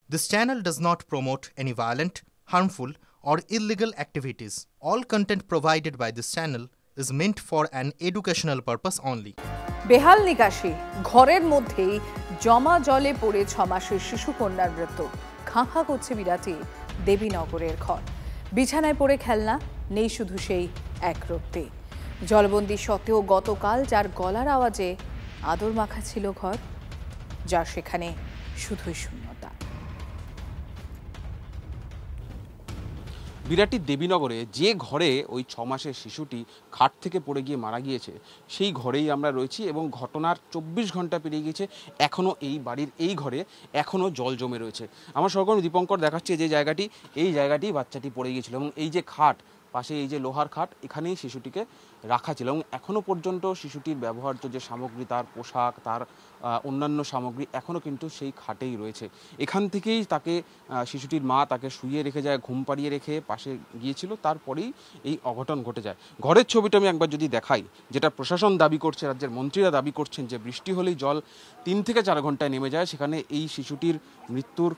This channel does not promote any violent, harmful, or illegal activities. All content provided by this channel is meant for an educational purpose only. বেহাল নিকাশি ঘরের মধ্যেই জমা জলে পড়ে 6 মাসের শিশু কন্যার মৃত্যু। খাঁ করছে বিরাটি দেবীনগরের ঘর। বিছানায় পড়ে খেলনা, নেই শুধু সেই এক রক্তি। জলবন্দি সত্ত্বেও গতকাল যার গলার আওয়াজে আদর মাখা ছিল ঘর, যার সেখানে শুধুই শূন্যতা। বিরাটির দেবীনগরে যে ঘরে ওই 6 মাসের শিশুটি খাট থেকে পড়ে গিয়ে মারা গিয়েছে সেই ঘরেই আমরা রয়েছি এবং ঘটনার 24 ঘন্টা পেরিয়ে গিয়েছে, এখনও এই বাড়ির এই ঘরে এখনও জল জমে রয়েছে। আমার সহকর্মী দীপঙ্কর দেখাচ্ছে যে এই জায়গাটি বাচ্চাটি পড়ে গিয়েছিল এবং এই যে খাট পাশে এই যে লোহার খাট, এখানেই শিশুটিকে রাখা ছিল এবং এখনও পর্যন্ত শিশুটির ব্যবহার্য যে সামগ্রী, তার পোশাক, তার অন্যান্য সামগ্রী এখনও কিন্তু সেই খাটেই রয়েছে। এখান থেকেই তাকে শিশুটির মা তাকে শুইয়ে রেখে যায়, ঘুম পাড়িয়ে রেখে পাশে গিয়েছিল, তারপরেই এই অঘটন ঘটে যায়। ঘরের ছবিটা আমি একবার যদি দেখাই, যেটা প্রশাসন দাবি করছে, রাজ্যের মন্ত্রীরা দাবি করছেন যে বৃষ্টি হলেই জল 3 থেকে 4 ঘন্টায় নেমে যায়, সেখানে এই শিশুটির মৃত্যুর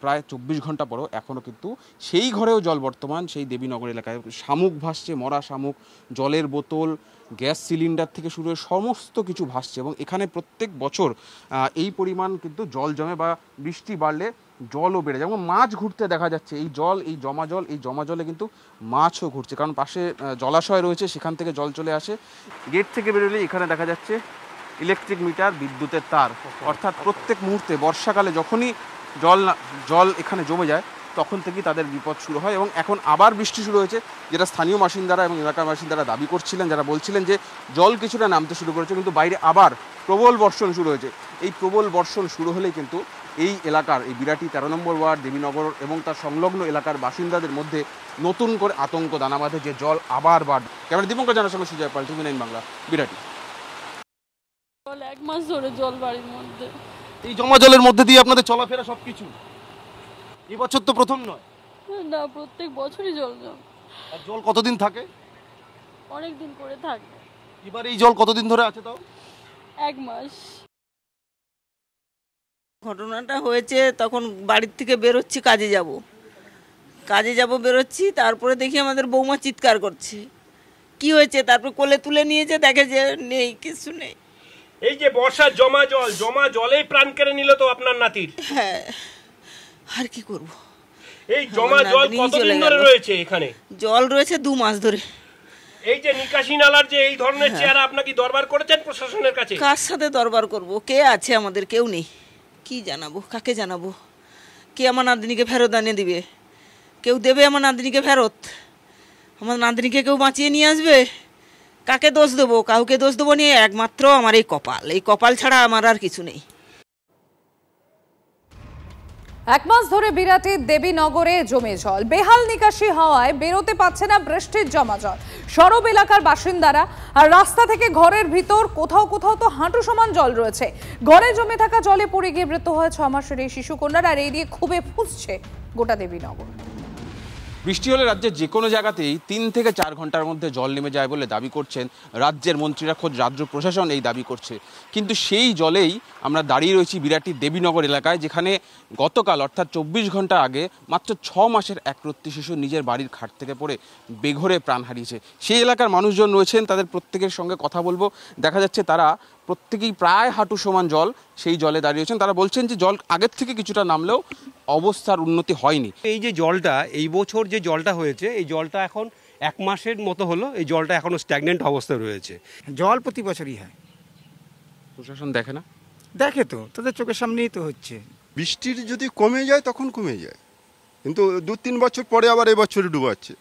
প্রায় 24 ঘন্টা পরও এখনও কিন্তু সেই ঘরেও জল বর্তমান। সেই দেবীনগর এলাকায় শামুক ভাসছে, মরা শামুক, জলের বোতল, গ্যাস সিলিন্ডার থেকে শুরু হয়ে সমস্ত কিছু ভাসছে এবং এখানে প্রত্যেক বছর এই পরিমাণ কিন্তু জল জমে বা বৃষ্টি বাড়লে জলও বেড়ে যায় এবং মাছ ঘুরতে দেখা যাচ্ছে। এই জমা জলে কিন্তু মাছও ঘুরছে, কারণ পাশে জলাশয় রয়েছে, সেখান থেকে জল চলে আসে। গেট থেকে বেরোলে এখানে দেখা যাচ্ছে ইলেকট্রিক মিটার, বিদ্যুতের তার, অর্থাৎ প্রত্যেক মুহূর্তে বর্ষাকালে যখনই জল এখানে জমে যায় তখন থেকেই তাদের বিপদ শুরু হয় এবং এখন আবার বৃষ্টি শুরু হয়েছে, যেটা স্থানীয় বাসিন্দারা এবং এলাকার বাসিন্দারা দাবি করছিলেন, যারা বলছিলেন যে জল কিছুটা নামতে শুরু করেছে, কিন্তু বাইরে আবার প্রবল বর্ষণ শুরু হয়েছে। এই প্রবল বর্ষণ শুরু হলেই কিন্তু এই এলাকার, এই বিরাটি 13 নম্বর ওয়ার্ড, দেবীনগর এবং তার সংলগ্ন এলাকার বাসিন্দাদের মধ্যে নতুন করে আতঙ্ক দানা বাঁধে যে জল আবার বাড়বে। ক্যামেরা দীপঙ্কর জানার সঙ্গে সুজয় পাল, টিভি 9 বাংলা, বিরাটি। 1 মাস ধরে জল বাড়ির মধ্যে, এই জমা জলের মধ্যে দিয়ে আপনাদের চলাফেরা সবকিছু, এই বছর তো প্রথম নয় না, প্রত্যেক বছরই জল জমে। আর জল কতদিন থাকে? অনেক দিন করে থাকে। এবার এই জল কতদিন ধরে আছে? তাও 1 মাস। ঘটনাটা হয়েছে তখন বাড়ির থেকে বেরোচ্ছি, কাজে যাব বেরোচ্ছি, তারপরে দেখি আমাদের বৌমা চিৎকার করছে, কি হয়েছে? তারপর কোলে তুলে নিয়েছে, দেখে যে নেই, কিছু নেই। এই যে বর্ষার জমা জলেই প্রাণ কেড়ে নিল তো আপনার নাতির। হ্যাঁ, আর কি করব। এই জমা জল কতদিন ধরে রয়েছে এখানে? জল রয়েছে 2 মাস ধরে। এই যে নিকাশি নালার যে এই ধরনের চেহারা, আপনাকে দরবার করেছেন প্রশাসনের কাছে? কার সাথে দরবার করব? কে আছে আমাদের? কেউ নেই। কি জানাবো, কাকে জানাবো? কে আমার নাতনিকে ফেরত এনে দিবে? কেউ দেবে আমার নাতনিকে ফেরত? আমার নাতনিকে কেউ বাঁচিয়ে নিয়ে আসবে? কাকে দোষ দেবো? কাউকে দোষ দেবো নিয়ে, একমাত্র আমার এই কপাল ছাড়া আমার আর কিছু নেই। 1 মাস ধরে বিরাটির দেবীনগরে জমে জল। বেহাল নিকাশি হওয়ায় বেরোতে পারছে না বৃষ্টির জমা জল। সরব এলাকার বাসিন্দারা, আর রাস্তা থেকে ঘরের ভিতর কোথাও তো হাঁটু সমান জল রয়েছে। ঘরে জমে থাকা জলে পড়ে গিয়ে মৃত্যু হয় 6 মাসের এই শিশু কন্যার, আর এই নিয়ে খুবই ফুঁসছে গোটা দেবীনগর। বৃষ্টি হলে রাজ্যের যে কোনো জায়গাতেই 3 থেকে 4 ঘন্টার মধ্যে জল নেমে যায় বলে দাবি করছেন রাজ্যের মন্ত্রীরা, খোদ রাজ্য প্রশাসন এই দাবি করছে। কিন্তু সেই জলেই আমরা দাঁড়িয়ে রয়েছি বিরাটির দেবীনগর এলাকায়, যেখানে গতকাল অর্থাৎ 24 ঘন্টা আগে মাত্র 6 মাসের এক রত্তি শিশু নিজের বাড়ির খাট থেকে পড়ে বেঘোরে প্রাণ হারিয়েছে। সেই এলাকার মানুষজন রয়েছেন, তাদের প্রত্যেকের সঙ্গে কথা বলবো। দেখা যাচ্ছে তারা প্রত্যেকেই প্রায় হাঁটু সমান জল, সেই জলে দাঁড়িয়েছেন। তারা বলছেন যে জল আগের থেকে কিছুটা নামলেও অবস্থার উন্নতি হয়নি। এই যে জলটা, এই বছর যে জলটা হয়েছে, এই জলটা এখন 1 মাসের মতো হলো, এই জলটা এখনো স্ট্যাগনেন্ট অবস্থায় রয়েছে। জল প্রতি বছরই হয়। প্রশাসন দেখে না? দেখে তো, তাদের চোখের সামনেই তো হচ্ছে। বৃষ্টির যদি কমে যায় তখন কমে যায়, কিন্তু 2-3 বছর পরে আবার এবছরে ডুবাচ্ছে।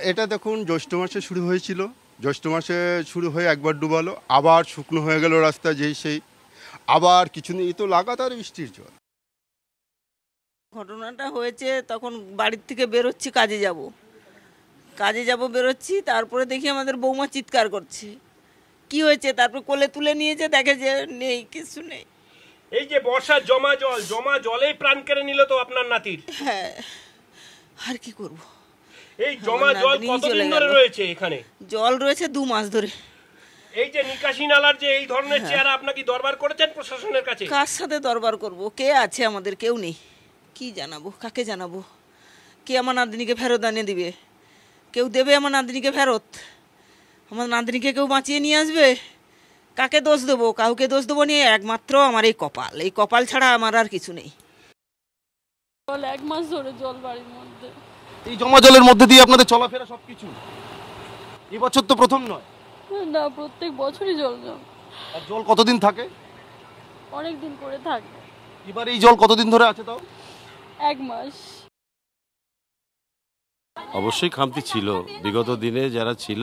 এটা দেখুন, জ্যৈষ্ঠ মাসে শুরু হয়েছিল, জ্যৈষ্ঠ মাসে শুরু হয়ে একবার ডুবালো, আবার শুকনো হয়ে গেল রাস্তা, সেই আবার কিছু নেই, তো লাগাতার বৃষ্টির জল। ঘটনাটা হয়েছে তখন বাড়ির থেকে বেরোচ্ছি, কাজে যাব বেরোচ্ছি, তারপরে দেখি আমাদের বৌমা চিৎকার করছে, কি হয়েছে? তারপর কোলে তুলে নিয়েছে, দেখে যে নেই, কিছু নেই। এই যে বর্ষার জমা জলেই প্রাণ কেড়ে নিল তো আপনার নাতির। হ্যাঁ, আর কি করব। এই জমা জল কতদিন ধরে রয়েছে এখানে? জল রয়েছে 2 মাস ধরে। এই যে নিকাশি নালার যে এই ধরনের চেহারা, আপনাকে দরবার করেছেন প্রশাসনের কাছে? কার সাথে দরবার করব? কে আছে আমাদের? কেউ নেই। কি জানাবো, কাকে জানাবো? কে আমার নাতনিকে ফেরত আনিয়ে দিবে? কেউ দেবে আমার নাতনিকে ফেরত? আমার নাতনিকে কেউ বাঁচিয়ে নিয়ে আসবে? কাকে দোষ দেবো? কাউকে দোষ দেবো নিয়ে, একমাত্র আমার এই কপাল ছাড়া আমার আর কিছু নেই। জল 1 মাস ধরে জল বাড়ির মধ্যে। এই জমা জলের মধ্যে দিয়ে আপনাদের চলাফেরা সবকিছু, এবছর তো প্রথম নয়? না, প্রত্যেক বছরই জল জল। আর জল কতদিন থাকে? অনেক দিন করে থাকে। এবার এই জল কতদিন ধরে আছে তাও? 1 মাস। অবশ্যই খামতি ছিল। বিগত দিনে যারা ছিল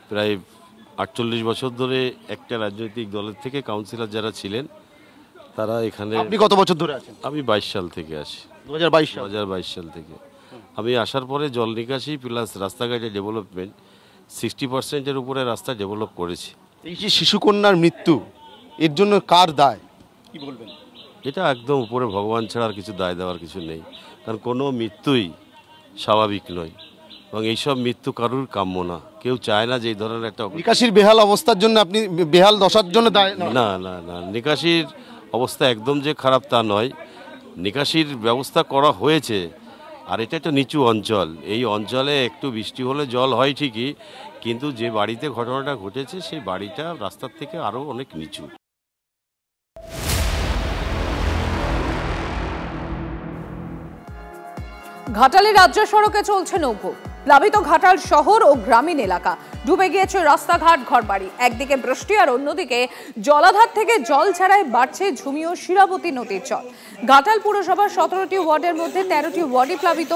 প্রায় 48 বছর ধরে একটা রাজনৈতিক দলের থেকে কাউন্সিলর যারা ছিলেন তারা এখানে। আপনি কত বছর ধরে আছেন? আমি 22 সাল থেকে আসি। 2022 সাল থেকে আমি আসার পরে জল নিকাশি প্লাস রাস্তাঘাটের ডেভেলপমেন্ট 60%-এর উপরে রাস্তা ডেভেলপ করেছি। এই যে শিশুকন্যার মৃত্যু, এর জন্য কার দায় কি বলবেন? এটা একদম উপরে ভগবান ছাড়া আর কিছু দায় দেওয়ার কিছু নেই, কারণ কোনো মৃত্যুই স্বাভাবিক নয় এবং এইসব মৃত্যু কারুর কাম্য না। কেউ চায় না যে এই ধরনের একটা নিকাশির বেহাল অবস্থার জন্য, আপনি বেহাল দশার জন্য দায়? না না না, নিকাশির অবস্থা একদম যে খারাপ তা নয়। নিকাশির ব্যবস্থা করা হয়েছে, আর এটা একটা নিচু অঞ্চল। এই অঞ্চলে একটু বৃষ্টি হলে জল হয় ঠিকই, কিন্তু যে বাড়িতে ঘটনাটা ঘটেছে সেই বাড়িটা রাস্তার থেকে আরও অনেক নিচু। ঘাটালে রাজ্য সড়কে চলছে নৌকো। প্লাবিত ঘাটাল শহর ও গ্রামীণ এলাকা, ডুবে গিয়েছে রাস্তাঘাট, ঘরবাড়ি। একদিকে বৃষ্টি আর অন্যদিকে জলাধার থেকে জল ছাড়াই বাড়ছে ঝুমি ও শিরাবতী নদীর জল। ঘাটাল পুরসভার 17টি ওয়ার্ডের মধ্যে 13টি ওয়ার্ডই প্লাবিত।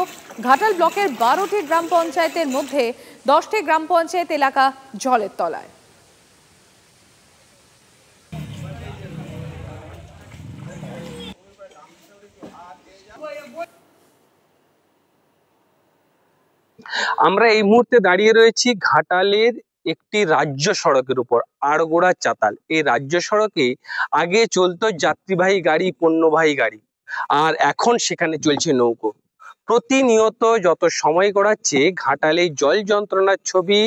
ঘাটাল ব্লকের 12টি গ্রাম পঞ্চায়েতের মধ্যে 10টি গ্রাম পঞ্চায়েত এলাকা জলের তলায়। আমরা এই মুহূর্তে দাঁড়িয়ে রয়েছি ঘাটালের একটি রাজ্য সড়কের উপর, আড়গোড়া চাতাল। এই রাজ্য সড়কে আগে চলতো যাত্রীবাহী গাড়ি, পণ্যবাহী গাড়ি, আর এখন সেখানে চলছে নৌকো। প্রতিনিয়ত যত সময় গড়াচ্ছে ঘাটালে জল যন্ত্রণার ছবি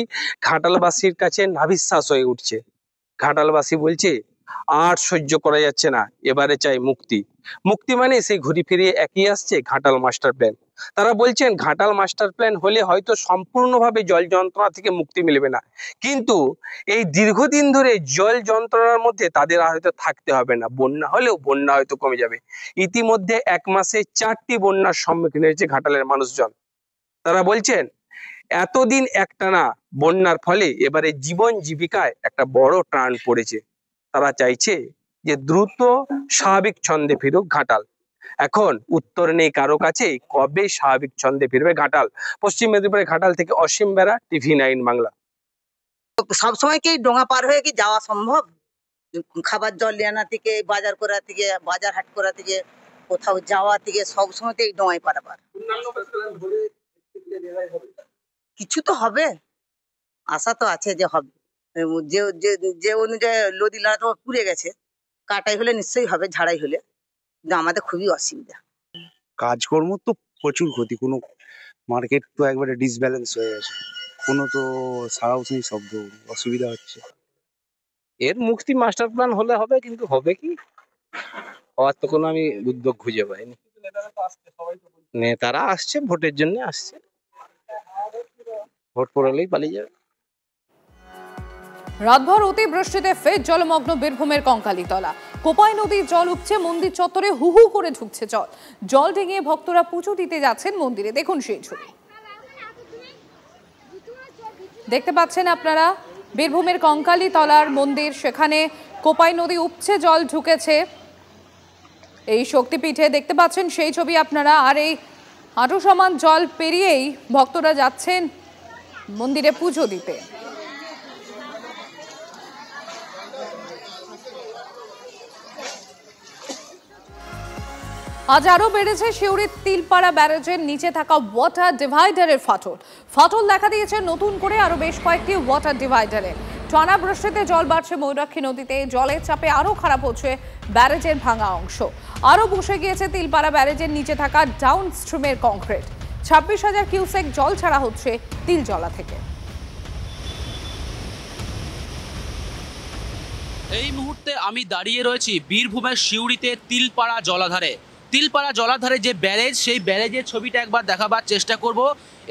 ঘাটালবাসীর কাছে নাভিশ্বাস হয়ে উঠছে। ঘাটালবাসী বলছে আর সহ্য করা যাচ্ছে না, এবারে চাই মুক্তি। মুক্তি মানে সেই ঘুরি ফিরিয়ে একই আসছে ঘাটাল মাস্টার প্ল্যান। তারা বলছেন ঘাটাল মাস্টার প্ল্যান হলে হয়তো সম্পূর্ণভাবে জল যন্ত্রণা থেকে মুক্তি মিলবে না, কিন্তু এই দীর্ঘদিন ধরে জল যন্ত্রণার মধ্যে তাদের আর হয়তো থাকতে হবে না। বন্যা হলেও বন্যা হয়তো কমে যাবে। ইতিমধ্যে 1 মাসে 4টি বন্যার সম্মুখীন হয়েছে ঘাটালের মানুষজন। তারা বলছেন এতদিন একটানা বন্যার ফলে এবারে জীবন জীবিকায় একটা বড় টান পড়েছে। তারা চাইছে যে দ্রুত স্বাভাবিক ছন্দে ফিরুক ঘাটাল। এখন উত্তর নেই কারো কাছে কবে স্বাভাবিক ছন্দে ফিরবে ঘাটাল। পশ্চিম মেদিনীপুরের ঘাটাল থেকে অসীম বেরা, TV9 বাংলা। সবসময় কি ডোঙা পার হয়ে কি যাওয়া সম্ভব? খাবার জল আনা থেকে, বাজার করা থেকে, বাজার হাট করা থেকে, কোথাও যাওয়া থেকে সবসময় তো এই ডোঙায় পারাবার। কিছু তো হবে, আশা তো আছে যে হবে। যে অনুযায়ী নদী নালা তো পুড়ে গেছে, কাটাই হলে নিশ্চয়ই হবে, ঝাড়াই হলে। কিন্তু আমাদের খুবই অসুবিধা। কাজকর্ম তো প্রচুর ক্ষতি, কোনো মার্কেট তো একবারে ডিসব্যালেন্স হয়ে গেছে, কোনো তো সারাও সেই শব্দ, অসুবিধা হচ্ছে। এর মুক্তি মাস্টার প্ল্যান হলে হবে, কিন্তু হবে কি হওয়ার তো কোনো আমি উদ্যোগ খুঁজে পাইনি। নেতারা আসছে ভোটের জন্য আসছে, ভোট পড়লেই পালিয়ে যাবে। রাতভর অতিবৃষ্টিতে ফের জলমগ্ন বীরভূমের কঙ্কালীতলা। কোপাই নদীর জল উপচে মন্দির চত্বরে হু হু করে ঢুকছে জল। জল ডিঙিয়ে ভক্তরা পুজো দিতে যাচ্ছেন মন্দিরে। দেখুন সেই ছবি, দেখতে পাচ্ছেন আপনারা বীরভূমের কঙ্কালীতলার মন্দির, সেখানে কোপাই নদী উপচে জল ঢুকেছে এই শক্তিপীঠে। দেখতে পাচ্ছেন সেই ছবি আপনারা। আর এই হাঁটু সমান জল পেরিয়েই ভক্তরা যাচ্ছেন মন্দিরে পুজো দিতে। আজ আরো বেড়েছে সিউড়ির তিলপাড়া ব্যারেজের নিচে থাকা ওয়াটার ডিভাইডারের ফাটল দেখা দিয়েছে নতুন করে আরো বেশ কয়েকটি ওয়াটার ডিভাইডারে। টানা বৃষ্টিতে জল বাড়ছে ময়ূরাক্ষী নদীতে, জলের চাপে আরো খারাপ হচ্ছে ব্যারেজের ভাঙা অংশ। আরো বসে গিয়েছে তিলপাড়া ব্যারেজের নিচে থাকা ডাউন স্ট্রিমের কংক্রিট। 26,000 কিউসেক জল ছাড়া হচ্ছে তিলজলা থেকে। এই মুহূর্তে আমি দাঁড়িয়ে রয়েছি বীরভূমের সিউড়িতে তিলপাড়া জলাধারে। তিলপাড়া জলাধারে যে ব্যারেজ, সেই ব্যারেজের ছবিটা একবার দেখাবার চেষ্টা করব।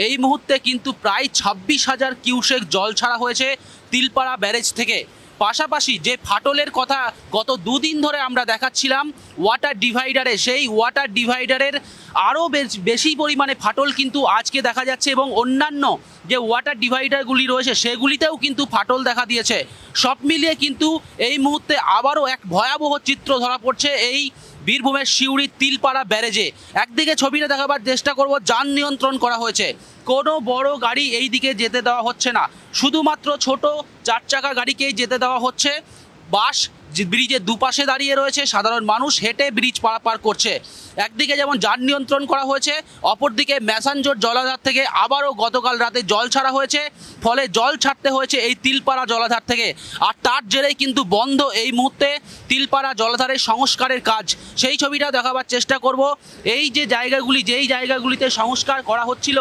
এই মুহূর্তে কিন্তু প্রায় 26,000 কিউসেক জল ছাড়া হয়েছে তিলপাড়া ব্যারেজ থেকে। পাশাপাশি যে ফাটলের কথা গত দুদিন ধরে আমরা দেখাচ্ছিলাম ওয়াটার ডিভাইডারে, সেই ওয়াটার ডিভাইডারের আরও বেশি পরিমাণে ফাটল কিন্তু আজকে দেখা যাচ্ছে এবং অন্যান্য যে ওয়াটার ডিভাইডারগুলি রয়েছে সেগুলিতেও কিন্তু ফাটল দেখা দিয়েছে। সব মিলিয়ে কিন্তু এই মুহূর্তে আবারও এক ভয়াবহ চিত্র ধরা পড়ছে এই বীরভূমের সিউড়ির তিলপাড়া ব্যারেজে। একদিকে ছবিটা দেখাবার চেষ্টা করব, যান নিয়ন্ত্রণ করা হয়েছে, কোনো বড় গাড়ি এই দিকে যেতে দেওয়া হচ্ছে না, শুধুমাত্র ছোট 4 চাকা গাড়িকেই যেতে দেওয়া হচ্ছে। বাস ব্রিজের দুপাশে দাঁড়িয়ে রয়েছে, সাধারণ মানুষ হেঁটে ব্রিজ পারাপার করছে। একদিকে যেমন যান নিয়ন্ত্রণ করা হয়েছে, অপরদিকে ম্যাসাঞ্জোর জলাধার থেকে আবারও গতকাল রাতে জল ছাড়া হয়েছে, ফলে জল ছাড়তে হয়েছে এই তিলপাড়া জলাধার থেকে। আর তার জেরেই কিন্তু বন্ধ এই মুহূর্তে তিলপাড়া জলাধারের সংস্কারের কাজ। সেই ছবিটা দেখাবার চেষ্টা করব। এই যে জায়গাগুলি, যেই জায়গাগুলিতে সংস্কার করা হচ্ছিল,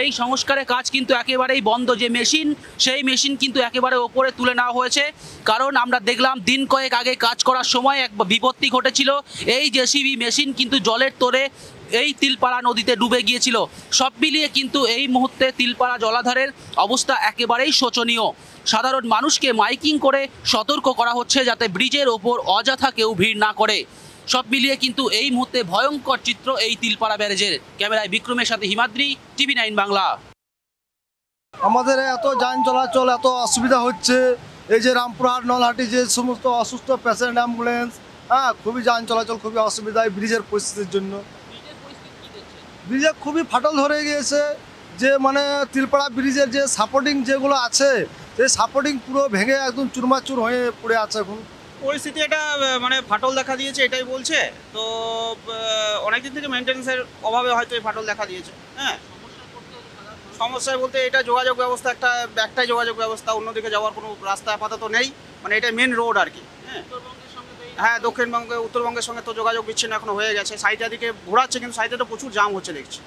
এই সংস্কারের কাজ কিন্তু একেবারেই বন্ধ। যে মেশিন, সেই মেশিন কিন্তু একেবারে ওপরে তুলে নেওয়া হয়েছে, কারণ আমরা দেখলাম দিন কয়েক আগে কাজ করার সময় এক বিপত্তি ঘটেছিল। এই জেসিবি মেশিন কিন্তু জলের তোড়ে এই তিলপাড়া নদীতে ডুবে গিয়েছিল। সব মিলিয়ে কিন্তু এই মুহূর্তে তিলপাড়া জলাধারের অবস্থা একেবারেই শোচনীয়। সাধারণ মানুষকে মাইকিং করে সতর্ক করা হচ্ছে যাতে ব্রিজের ওপর অযথা কেউ ভিড় না করে। সব মিলিয়ে কিন্তু এই মুহূর্তে ভয়ঙ্কর চিত্র এই তিলপাড়া ব্যারেজের। ক্যামেরায় বিক্রমের সাথে হিমাদ্রি, TV9 বাংলা। আমাদের এত যান চলাচল, এত অসুবিধা হচ্ছে, এই যে রামপুরহাট নলহাটি যে সমস্ত অসুস্থ পেশেন্ট, অ্যাম্বুলেন্স, খুবই যান চলাচল খুবই অসুবিধা এই ব্রিজের পরিস্থিতির জন্য। ব্রিজে খুবই ফাটল ধরে গিয়েছে, যে মানে তিলপাড়া ব্রিজের যে সাপোর্টিং যেগুলো আছে, সেই সাপোর্টিং পুরো ভেঙে একদম চুরমাচুর হয়ে পড়ে আছে। এখন পরিস্থিতি এটা মানে ফাটল দেখা দিয়েছে এটাই বলছে, তো অনেকদিন থেকে মেনটেন্যান্সের অভাবে হয়তো এই ফাটল দেখা দিয়েছে। হ্যাঁ, সমস্যা বলতে এটা যোগাযোগ ব্যবস্থা, একটাই যোগাযোগ ব্যবস্থা, অন্যদিকে যাওয়ার কোনো রাস্তা আপাতত নেই, মানে এটা মেন রোড আর কি। হ্যাঁ, দক্ষিণবঙ্গে উত্তরবঙ্গের সঙ্গে তো যোগাযোগ বিচ্ছিন্ন এখনো হয়ে গেছে, সাইডের দিকে ঘোরাচ্ছে, কিন্তু সাইডে তো প্রচুর জাম হচ্ছে দেখছি।